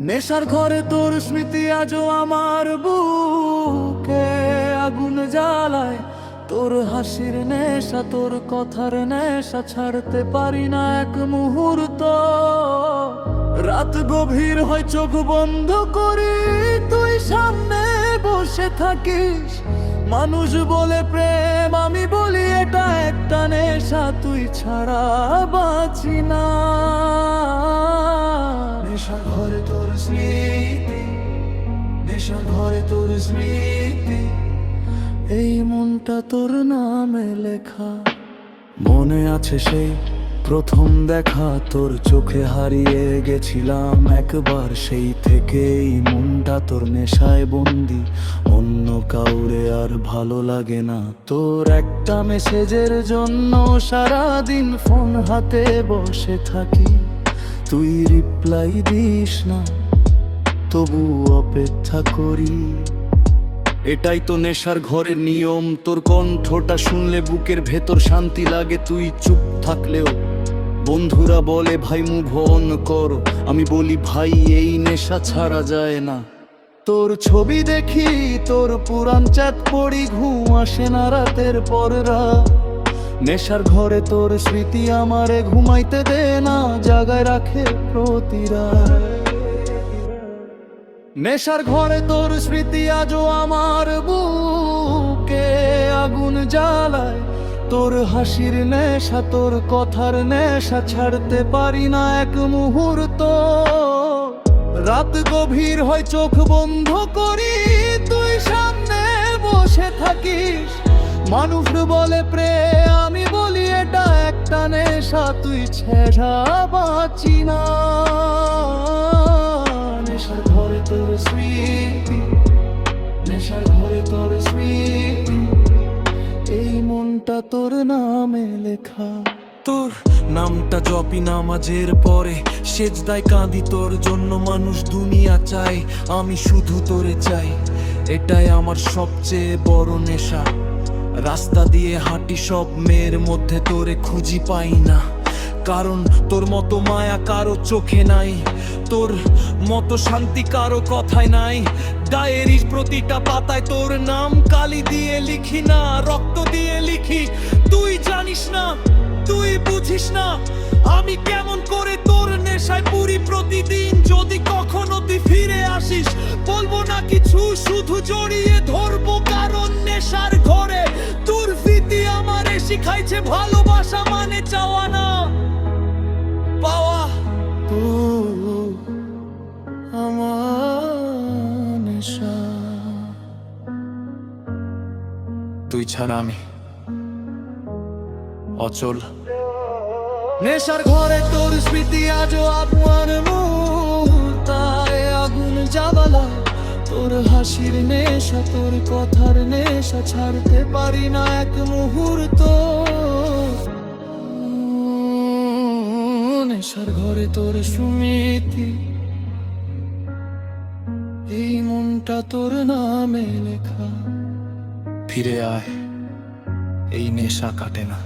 নেশার ঘরে তোর স্মৃতি আজও আমার বুকে আগুন জ্বালায়। তোর হাসির নেশা, তোর কথার নেশা ছাড়তে পারি না এক মুহূর্ত। রাত গভীর হয়, চোখ বন্ধ করি, তুই সামনে বসে থাকিস। মানুষ বলে প্রেম, আমি বলি এটা একটা নেশা, তুই ছাড়া বাঁচি না। নেশার ঘরে তোর স্মৃতি, নেশার ঘরে তোর স্মৃতি, এই মনটা তোর নামে লেখা। মনে আছে সেই প্রথম দেখা, তোর চোখে হারিয়ে গেছিলাম একবার। সেই থেকেই মনটা তোর নেশায় বন্দি, অন্য কাউরে আর ভালো লাগে না। তোর একটা মেসেজের জন্য সারাদিন ফোন হাতে বসে থাকি, তুই রিপ্লাই দিস না, তবু অপেক্ষা করি। এটাই তো নেশার ঘরের নিয়ম, তোর কণ্ঠটা শুনলে বুকের ভেতর শান্তি লাগে। তুই চুপ থাকলেও বন্ধুরা বলে ভাই মুভ অন কর, আমি বলি ভাই এই নেশা ছাড়া যায় না। তোর ছবি দেখি, তোর পুরান চ্যাট পড়ি, ঘুম আসে না রাতের পর রাত। নেশার ঘরে তোর স্মৃতি আমারে ঘুমাইতে দে না, জাগায় রাখে প্রতি রাত। নেশার ঘরে তোর স্মৃতি আজও আমার বুকে আগুন জ্বালায়। তোর হাসির নেশা, তোর কথার নেশা ছাড়তে পারি না এক মুহূর্ত। রাত গভীর হয়, চোখ বন্ধ করি, তুই সামনে বসে থাকিস। মানুষ বলে প্রেম, আমি বলি এটা একটা নেশা, তুই ছেড়া বাঁচি না। নেশার ঘরে তোর স্মৃতি, নেশার ঘরে তোর স্মৃতি, এই মনটা তোর নামে লেখা। তোর নামটা জপি নামাজের পরে, সেজদায় কাঁদি তোর জন্য, মানুষ দুনিয়া চাই, আমি শুধু তোরে চাই। এটাই আমার সবচেয়ে বড় নেশা। রাস্তা দিয়ে হাঁটি, সব মেয়ের মধ্যে তোরে খুঁজি পাই না, কারণ তোর মতো মায়া কারো চোখে নাই, তোর মতো শান্তি কারো কথায় নাই। ডায়েরির প্রতিটা পাতায় তোর নাম কালি দিয়ে লিখি না, রক্ত দিয়ে লিখি। তুই জানিস না, তুই বুঝিস না, আমি কেমন করে তোর নেশায় পুরি প্রতিদিন। যদি কখনো তুই ফিরে আসিস, বলবো না কিছু, শুধু জড়িয়ে ধরবো, কারণ নেশার ঘরে তোর স্মৃতি আমারে শিখাইছে ভালোবাসা মানে চাওয়া না পাওয়া। আমার নেশা, তুই ছাড়া আমি অচল। নেশার ঘরে তোর স্মৃতি আজও আমার মুহূর্তায় আগুন জ্বালায়। তোর হাসির নেশা, তোর কথার নেশা ছাড়তে পারি না এক মুহূর্ত। নেশার ঘরে তোর স্মৃতি, এই মনটা তোর নামে লেখা। ফিরে আয়, এই নেশা কাটে না।